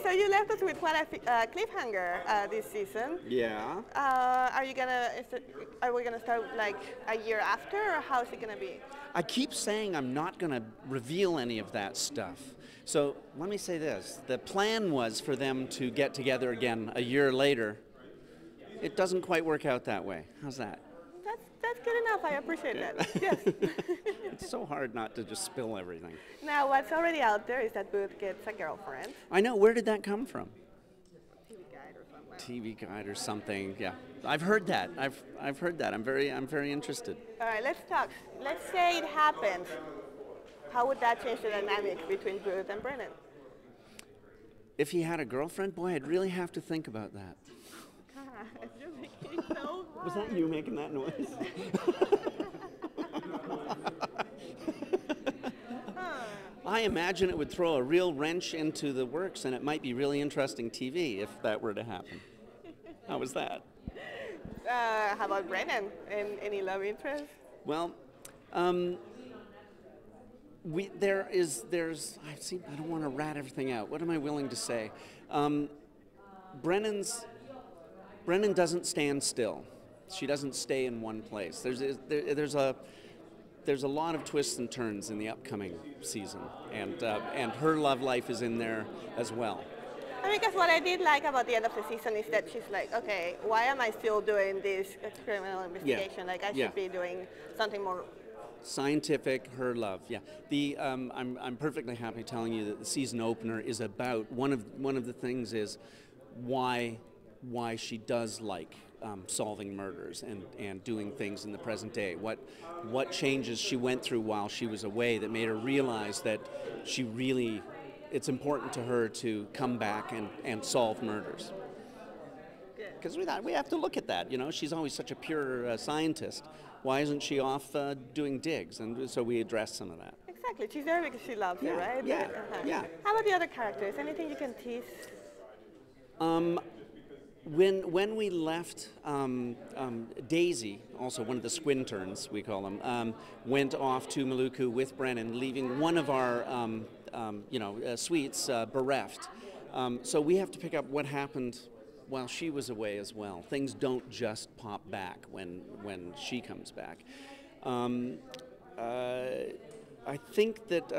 so you left us with quite a cliffhanger this season. Yeah. Are we gonna start like a year after, or how's it gonna be? I keep saying I'm not going to reveal any of that stuff. So let me say this. The plan was for them to get together again a year later. It doesn't quite work out that way. How's that? That's good enough. I appreciate that. Yes. It's so hard not to just spill everything. Now, what's already out there is that Booth gets a girlfriend. I know. Where did that come from? TV guide or something. TV guide or something. Yeah, I've heard that. I've heard that. I'm very interested. All right, let's talk. Let's say it happened. How would that change the dynamic between Booth and Brennan? If he had a girlfriend, boy, I'd really have to think about that. God, you're making it so hard. Was that you making that noise? I imagine it would throw a real wrench into the works, and it might be really interesting TV if that were to happen. How was that? How about Brennan? Any love interest? Well, there's. I don't want to rat everything out. What am I willing to say? Brennan doesn't stand still. She doesn't stay in one place. There's a lot of twists and turns in the upcoming season, and her love life is in there as well. I mean, because what I did like about the end of the season is that she's like, okay, why am I still doing this criminal investigation? Yeah. Like, I should be doing something more scientific. Her love, yeah. I'm perfectly happy telling you that the season opener is about one of the things is why she does like solving murders and doing things in the present day. What changes she went through while she was away that made her realize that it's important to her to come back and solve murders. Because we have to look at that. You know, she's always such a pure scientist. Why isn't she off doing digs? And so we address some of that. Exactly. She's there because she loves it, right? Yeah. Yeah. How about the other characters? Anything you can tease? When we left, Daisy, also one of the squinterns, we call them, went off to Maluku with Brennan, leaving one of our suites bereft. So we have to pick up what happened while she was away as well. Things don't just pop back when she comes back. I think that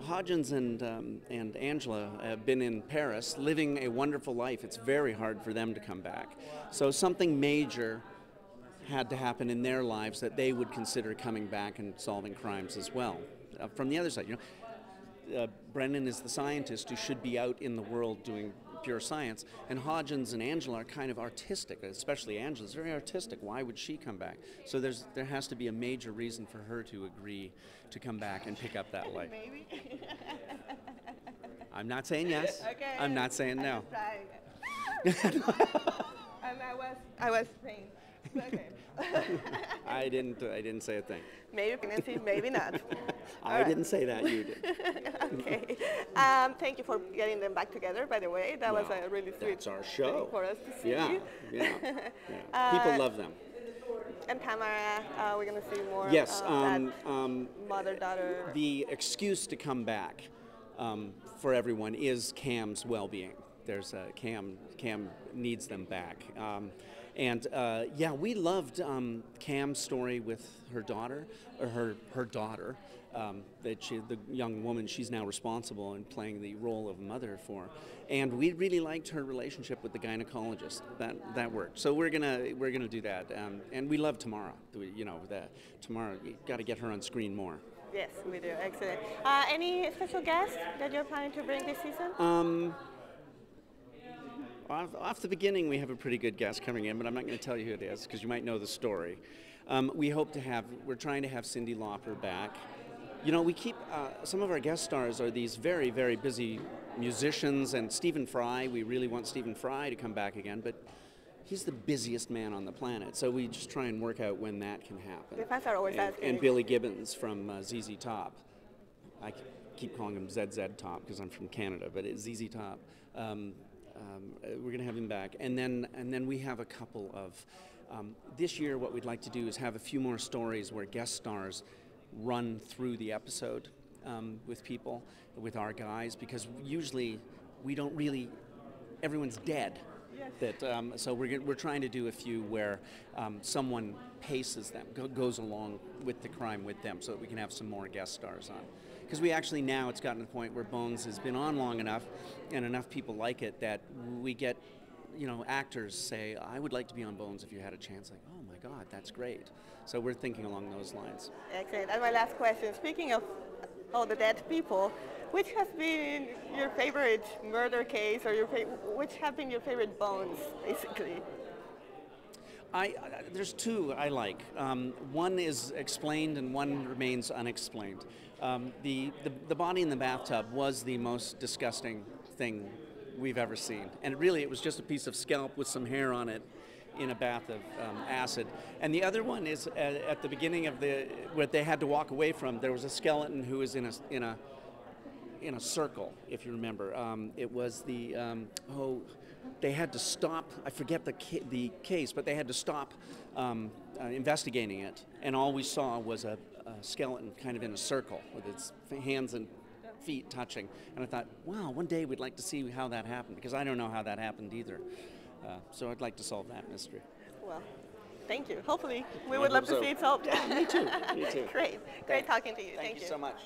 Hodgins and Angela have been in Paris, living a wonderful life. It's very hard for them to come back. So something major had to happen in their lives that they would consider coming back and solving crimes as well. From the other side, Brennan is the scientist who should be out in the world doing pure science, and Hodgins and Angela are kind of artistic, especially Angela's very artistic. Why would she come back? So there has to be a major reason for her to agree to come back and pick up that life. Maybe. I'm not saying yes. Okay. I'm not saying no. And I was saying. Okay. I didn't say a thing. Maybe pregnancy, maybe not. I didn't say that, you did. Okay. Thank you for getting them back together, by the way. That was a really sweet That's our show. thing for us to see. Yeah. People love them. And Tamara, we're going to see more yes, that mother-daughter. The excuse to come back for everyone is Cam's well-being. There's Cam needs them back. We loved Cam's story with her daughter, or her daughter, the young woman she's now responsible and playing the role of mother for, and we really liked her relationship with the gynecologist. That worked. So we're gonna do that, and we love Tamara. Tamara, you got to get her on screen more. Yes, we do. Excellent. Any special guests that you're planning to bring this season? Off the beginning, we have a pretty good guest coming in, but I'm not going to tell you who it is because you might know the story. We're trying to have Cyndi Lauper back. We keep, some of our guest stars are these very, very busy musicians, and Stephen Fry, we really want Stephen Fry to come back again, but he's the busiest man on the planet, so we just try and work out when that can happen. The fans are always asking. And Billy Gibbons from ZZ Top. I keep calling him ZZ Top because I'm from Canada, but it's ZZ Top. We're going to have him back, and then we have a couple of this year. What we'd like to do is have a few more stories where guest stars run through the episode with people, with our guys, because usually we don't really, everyone's dead. Yes. So we're trying to do a few where someone paces them, goes along with the crime with them, so that we can have some more guest stars on. Because we actually now, it's gotten to the point where Bones has been on long enough, and enough people like it that we get, actors say, I would like to be on Bones if you had a chance. Like, oh my God, that's great. So we're thinking along those lines. Excellent. And my last question, speaking of all the dead people, which has been your favorite murder case, or which have been your favorite Bones, basically? There's two I like. One is explained and one remains unexplained. The body in the bathtub was the most disgusting thing we've ever seen. And really, it was just a piece of scalp with some hair on it in a bath of acid. And the other one is at the beginning of what they had to walk away from, there was a skeleton who was in a circle, if you remember. It was they had to stop, I forget the case, but they had to stop investigating it, and all we saw was a skeleton kind of in a circle with its hands and feet touching. And I thought, wow, one day we'd like to see how that happened, because I don't know how that happened either. So I'd like to solve that mystery. Well, thank you. Hopefully, we would love to see it solved. Yeah, me too. Me too. Great talking to you. Thank you so much.